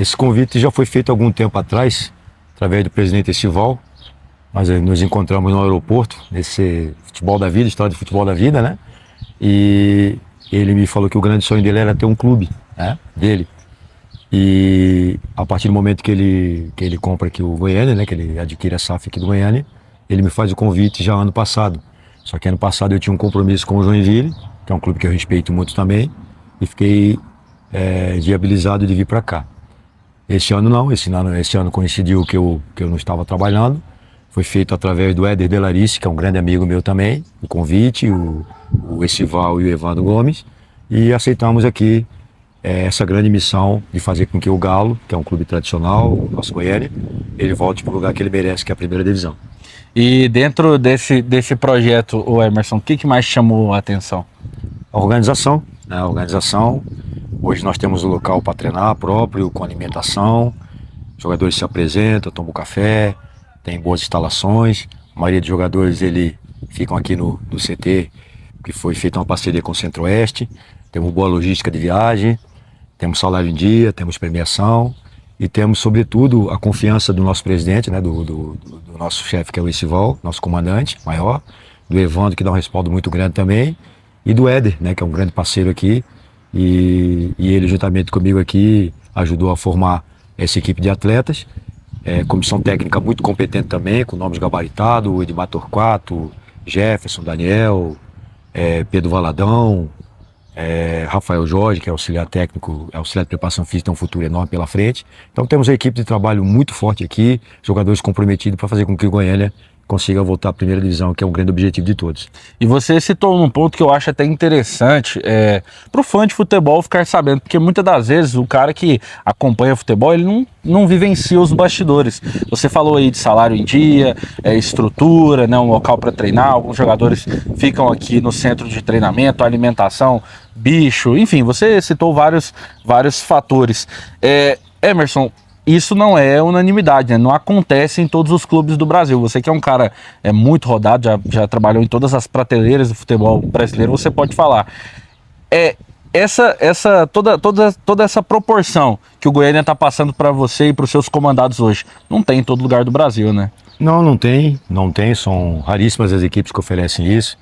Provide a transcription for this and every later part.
Esse convite já foi feito há algum tempo atrás, através do presidente Estival. Nós nos encontramos no aeroporto, nesse futebol da vida, história de futebol da vida, né? E ele me falou que o grande sonho dele era ter um clube, né? Dele. E a partir do momento que ele compra aqui o Goiânia, né? Que ele adquire a SAF aqui do Goiânia, ele me faz o convite já ano passado. Só que ano passado eu tinha um compromisso com o Joinville, que é um clube que eu respeito muito também, e fiquei viabilizado de vir para cá. Esse ano não, esse ano coincidiu que eu não estava trabalhando. Foi feito através do Éder Delarice, que é um grande amigo meu também, o convite, o Estival e o Evandro Gomes, e aceitamos aqui essa grande missão de fazer com que o Galo, que é um clube tradicional, o nosso Goiânia, ele volte para o lugar que ele merece, que é a primeira divisão. E dentro desse projeto, o Emerson, o que mais chamou a atenção? A organização, né? A organização. Hoje nós temos um local para treinar próprio, com alimentação, os jogadores se apresentam, tomam café, tem boas instalações. A maioria dos jogadores ficam aqui no CT, que foi feita uma parceria com o Centro-Oeste. Temos boa logística de viagem, temos salário em dia, temos premiação e temos, sobretudo, a confiança do nosso presidente, né, do nosso chefe, que é o Estival, nosso comandante maior, do Evandro, que dá um respaldo muito grande também, e do Éder, né, que é um grande parceiro aqui. E ele, juntamente comigo aqui, ajudou a formar essa equipe de atletas. Comissão técnica muito competente também, com nomes gabaritados, o Edmar Torquato, Jefferson, Daniel, Pedro Valadão, Rafael Jorge, que é auxiliar técnico, auxiliar de preparação física, tem um futuro enorme pela frente. Então temos uma equipe de trabalho muito forte aqui, jogadores comprometidos para fazer com que o Goiânia consiga voltar à primeira divisão, que é um grande objetivo de todos. E você citou num ponto que eu acho até interessante para o fã de futebol ficar sabendo, porque muitas das vezes o cara que acompanha futebol, ele não vivencia os bastidores. Você falou aí de salário em dia, estrutura, né, um local para treinar, alguns jogadores ficam aqui no centro de treinamento, alimentação, bicho, enfim, você citou vários fatores. Emerson, isso não é unanimidade, né? Não acontece em todos os clubes do Brasil. Você que é um cara muito rodado, já trabalhou em todas as prateleiras do futebol brasileiro, você pode falar. Toda essa proporção que o Goiânia está passando para você e para os seus comandados hoje, não tem em todo lugar do Brasil, né? Não tem. São raríssimas as equipes que oferecem isso.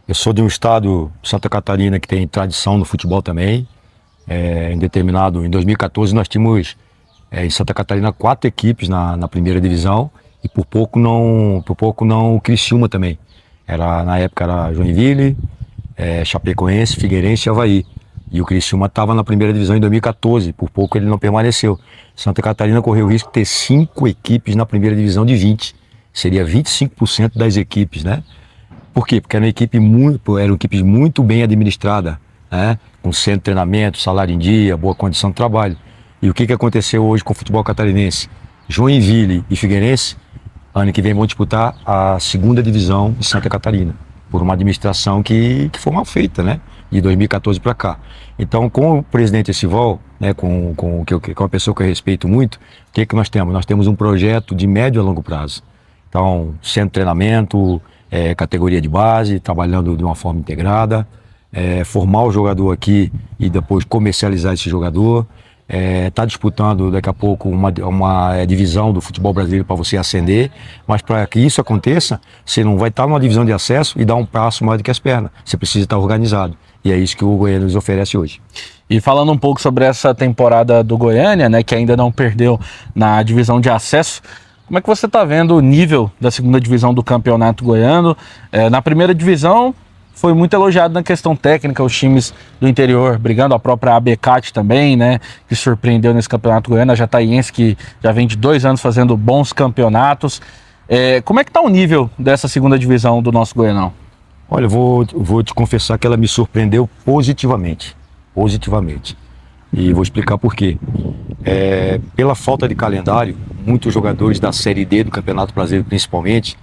Eu sou de um estado, Santa Catarina, que tem tradição no futebol também. Em 2014 nós tínhamos em Santa Catarina 4 equipes na primeira divisão e por pouco não o Criciúma também. Na época era Joinville, Chapecoense, Figueirense e Avaí. E o Criciúma estava na primeira divisão em 2014, por pouco ele não permaneceu. Santa Catarina correu o risco de ter 5 equipes na primeira divisão de 20. Seria 25% das equipes, né? Por quê? Porque eram equipes muito bem administradas, né? Com centro de treinamento, salário em dia, boa condição de trabalho. E o que aconteceu hoje com o futebol catarinense? Joinville e Figueirense, ano que vem vão disputar a segunda divisão de Santa Catarina, por uma administração que foi mal feita, né? De 2014 para cá. Então, com o presidente Estival, né, com uma pessoa que eu respeito muito, o que nós temos? Nós temos um projeto de médio a longo prazo. Então, centro de treinamento, categoria de base, trabalhando de uma forma integrada, formar o jogador aqui e depois comercializar esse jogador. Está disputando daqui a pouco uma divisão do futebol brasileiro para você ascender, mas para que isso aconteça, você não vai estar numa divisão de acesso e dar um passo maior do que as pernas. Você precisa estar organizado. E é isso que o Goiânia nos oferece hoje. E falando um pouco sobre essa temporada do Goiânia, né, que ainda não perdeu na divisão de acesso, como é que você está vendo o nível da segunda divisão do campeonato goiano? Na primeira divisão foi muito elogiado na questão técnica, os times do interior brigando, a própria ABCAT também, né, que surpreendeu nesse campeonato goiano, a Jataiense, que já vem de 2 anos fazendo bons campeonatos. Como é que está o nível dessa segunda divisão do nosso Goianão? Olha, eu vou te confessar que ela me surpreendeu positivamente. E vou explicar por quê. Pela falta de calendário, muitos jogadores da Série D do Campeonato Brasileiro principalmente,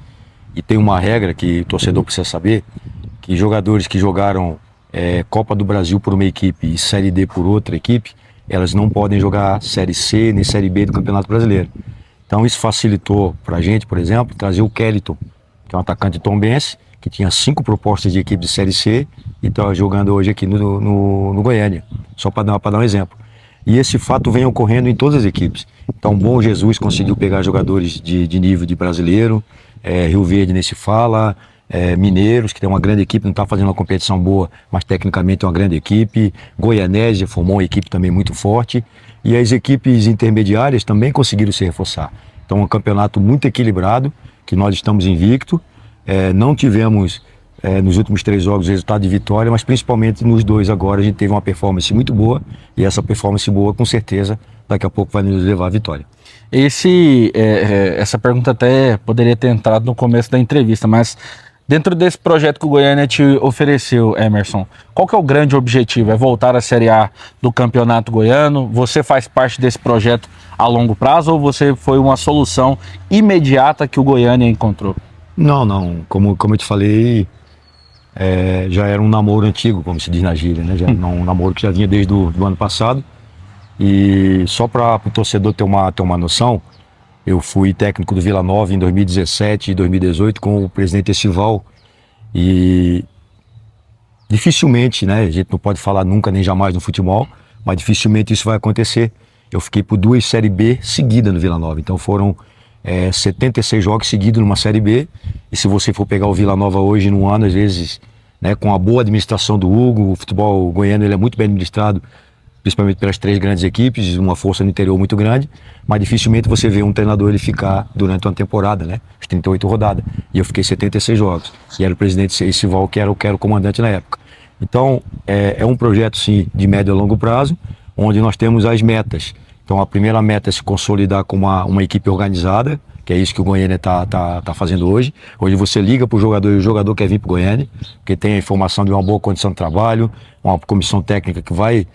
e tem uma regra que o torcedor precisa saber, que jogadores que jogaram Copa do Brasil por uma equipe e Série D por outra equipe, elas não podem jogar Série C nem Série B do Campeonato Brasileiro. Então isso facilitou pra gente, por exemplo, trazer o Kellyton, que é um atacante de Tombense, que tinha 5 propostas de equipe de Série C e está jogando hoje aqui no Goiânia, só para dar um exemplo. e esse fato vem ocorrendo em todas as equipes. Então, Bom Jesus conseguiu pegar jogadores de nível de brasileiro, Rio Verde nem se fala, Mineiros, que tem uma grande equipe, não está fazendo uma competição boa, mas tecnicamente é uma grande equipe. Goianésia formou uma equipe também muito forte, e as equipes intermediárias também conseguiram se reforçar. Então, um campeonato muito equilibrado, que nós estamos invicto. Não tivemos nos últimos 3 jogos resultado de vitória, mas principalmente nos 2 agora a gente teve uma performance muito boa, e essa performance boa com certeza daqui a pouco vai nos levar à vitória. Essa pergunta até poderia ter entrado no começo da entrevista, mas dentro desse projeto que o Goiânia te ofereceu, Emerson, qual que é o grande objetivo? É voltar à Série A do Campeonato Goiano? Você faz parte desse projeto a longo prazo ou você foi uma solução imediata que o Goiânia encontrou? Não. Como eu te falei, já era um namoro antigo, como se diz na gíria, né? Já era um namoro que já vinha desde o ano passado. E só para o torcedor ter uma noção, eu fui técnico do Vila Nova em 2017 e 2018 com o presidente Estival, e dificilmente, né, a gente não pode falar nunca nem jamais no futebol, mas dificilmente isso vai acontecer. Eu fiquei por 2 Série B seguidas no Vila Nova, então foram 76 jogos seguidos numa Série B, e se você for pegar o Vila Nova hoje num ano, às vezes, né, com a boa administração do Hugo, o futebol goiano ele é muito bem administrado, principalmente pelas 3 grandes equipes, uma força no interior muito grande, mas dificilmente você vê um treinador ele ficar durante uma temporada, né? As 38 rodadas. E eu fiquei 76 jogos. E era o presidente Estival que era o comandante na época. Então, é um projeto, sim, de médio a longo prazo, onde nós temos as metas. Então, a primeira meta é se consolidar com uma equipe organizada, que é isso que o Goiânia tá fazendo hoje. Hoje você liga para o jogador e o jogador quer vir para o Goiânia, porque tem a informação de uma boa condição de trabalho, uma comissão técnica que vai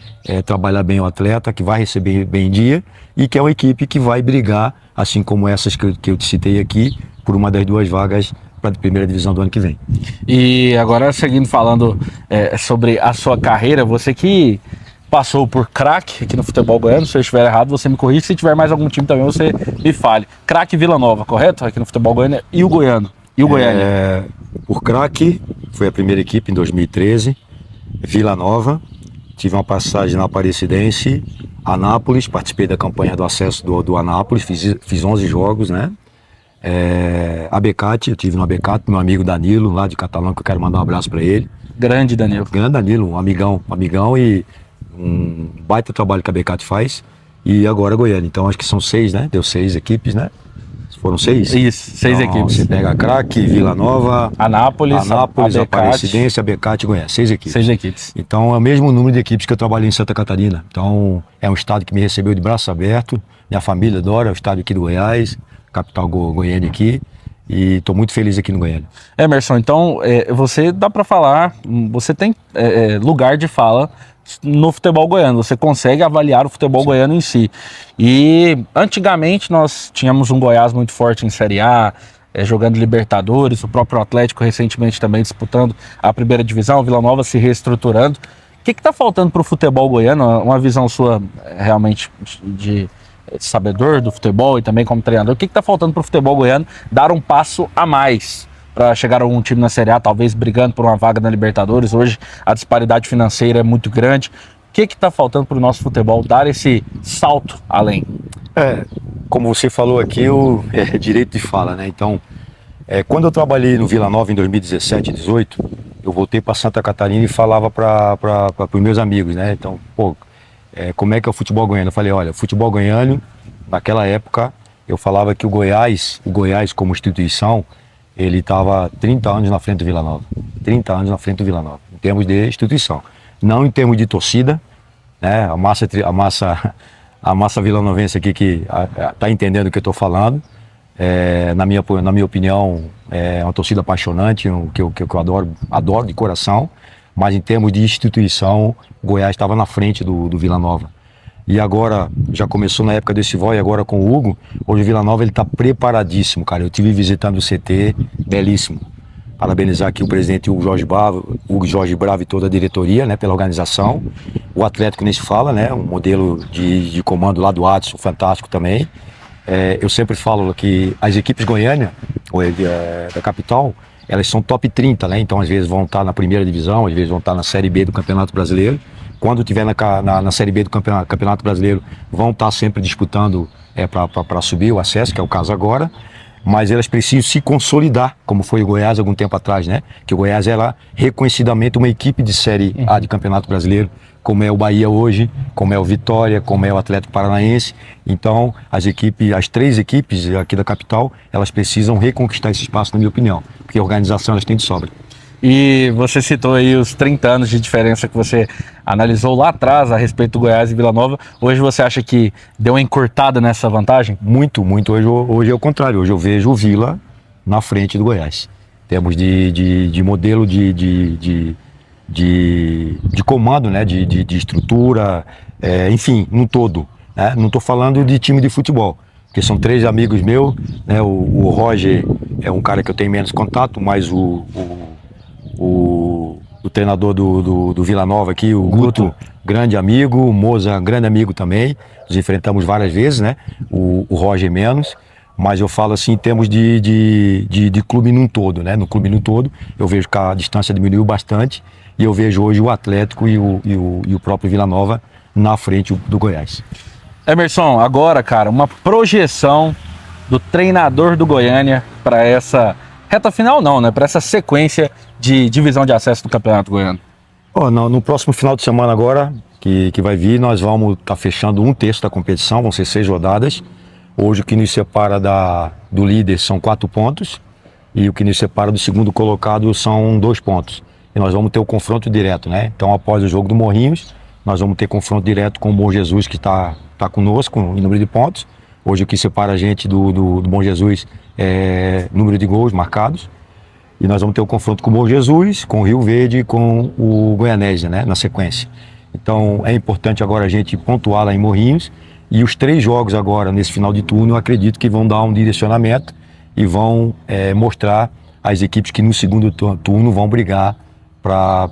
trabalhar bem o atleta, que vai receber bem em dia, e que é uma equipe que vai brigar, assim como essas que eu te citei aqui, por uma das 2 vagas para a primeira divisão do ano que vem. E agora, seguindo falando sobre a sua carreira, você que passou por craque aqui no futebol goiano, se eu estiver errado, você me corrige, se tiver mais algum time também, você me fale. Craque Vila Nova, correto? Aqui no futebol goiano, e o Goiano? E o Goiânia? Por craque, foi a primeira equipe em 2013, Vila Nova, tive uma passagem na Aparecidense, Anápolis, participei da campanha do acesso do Anápolis, fiz 11 jogos, né? Abecate, eu tive no Abecate, meu amigo Danilo, lá de Catalão, que eu quero mandar um abraço para ele. Grande Danilo. Grande Danilo, um amigão e um baita trabalho que a Abecate faz. E agora Goiânia, então acho que são 6, né? Deu 6 equipes, né? Foram 6? Isso, 6 então, equipes. Você pega Craque, Vila Nova, Anápolis, Aparecidense, Abecate e Goiânia, 6 equipes. 6 equipes. Então é o mesmo número de equipes que eu trabalhei em Santa Catarina. Então é um estado que me recebeu de braço aberto, minha família adora, é o estado aqui do Goiás, capital Goiânia aqui, e estou muito feliz aqui no Goiânia. Emerson, então você dá para falar, você tem lugar de fala no futebol goiano, você consegue avaliar o futebol goiano em si. E antigamente nós tínhamos um Goiás muito forte em Série A, jogando Libertadores, o próprio Atlético recentemente também disputando a primeira divisão, o Vila Nova se reestruturando. O que está faltando para o futebol goiano? Uma visão sua realmente de sabedor do futebol e também como treinador, o que está faltando para o futebol goiano dar um passo a mais para chegar a algum time na Série A, talvez brigando por uma vaga na Libertadores? Hoje a disparidade financeira é muito grande. O que está faltando para o nosso futebol dar esse salto além? Como você falou aqui, é direito de fala, né? Então, quando eu trabalhei no Vila Nova em 2017 e 2018, eu voltei para Santa Catarina e falava para os meus amigos, né? Então, como é que é o futebol goiano? Eu falei, olha, futebol goiano, naquela época, eu falava que o Goiás como instituição, ele estava 30 anos na frente do Vila Nova. 30 anos na frente do Vila Nova, em termos de instituição. Não em termos de torcida, né? A massa vilanovense aqui que está entendendo o que eu estou falando. Na minha opinião, é uma torcida apaixonante, que eu adoro de coração. Mas em termos de instituição, o Goiás estava na frente do Vila Nova. E agora, já começou na época do Estival e agora com o Hugo, hoje o Vila Nova está preparadíssimo, cara. Eu estive visitando o CT, belíssimo. Parabenizar aqui o presidente Hugo Jorge Bravo e toda a diretoria, né, pela organização. O Atlético nem se fala, né, um modelo de comando lá do Adson, fantástico também. Eu sempre falo que as equipes Goiânia, da capital, elas são top 30, né? Então às vezes vão estar na primeira divisão, às vezes vão estar na Série B do Campeonato Brasileiro. quando estiver na Série B do Campeonato Brasileiro, vão estar sempre disputando para subir o acesso, que é o caso agora. Mas elas precisam se consolidar, como foi o Goiás algum tempo atrás, né? Que o Goiás era reconhecidamente uma equipe de Série A de Campeonato Brasileiro, como é o Bahia hoje, como é o Vitória, como é o Atlético Paranaense. Então, as 3 equipes aqui da capital, elas precisam reconquistar esse espaço, na minha opinião, porque a organização elas têm de sobra. E você citou aí os 30 anos de diferença que você analisou lá atrás a respeito do Goiás e Vila Nova. Hoje você acha que deu uma encurtada nessa vantagem? Muito, muito. Hoje é o contrário. Hoje eu vejo o Vila na frente do Goiás. Temos de modelo de comando, né? de estrutura, enfim, no todo. Né? Não estou falando de time de futebol, porque são 3 amigos meus. Né? O Roger é um cara que eu tenho menos contato, mas o treinador do Vila Nova aqui, o Guto, grande amigo, o Moza, grande amigo também, nos enfrentamos várias vezes, né? O Roger menos, mas eu falo assim em termos de clube num todo, né? No clube num todo, eu vejo que a distância diminuiu bastante e eu vejo hoje o Atlético e o próprio Vila Nova na frente do Goiás. Emerson, agora, cara, uma projeção do treinador do Goiânia para essa reta final não, né? Para essa sequência de divisão de acesso do Campeonato Goiano. No próximo final de semana agora, que vai vir, nós vamos estar fechando 1/3 da competição, vão ser 6 rodadas. Hoje o que nos separa do líder são 4 pontos e o que nos separa do segundo colocado são 2 pontos. E nós vamos ter o confronto direto, né? Então após o jogo do Morrinhos, nós vamos ter confronto direto com o Bom Jesus, que está conosco em número de pontos. Hoje o que separa a gente do Bom Jesus é número de gols marcados. E nós vamos ter o confronto com o Bom Jesus, com o Rio Verde e com o Goianésia, né, na sequência. Então é importante agora a gente pontuar lá em Morrinhos. E os 3 jogos agora, nesse final de turno, eu acredito que vão dar um direcionamento e vão mostrar as equipes que no segundo turno vão brigar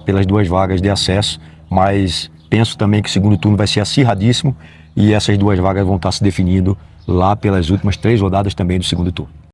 pelas 2 vagas de acesso. Mas penso também que o segundo turno vai ser acirradíssimo e essas 2 vagas vão estar se definindo lá pelas últimas 3 rodadas também do segundo turno.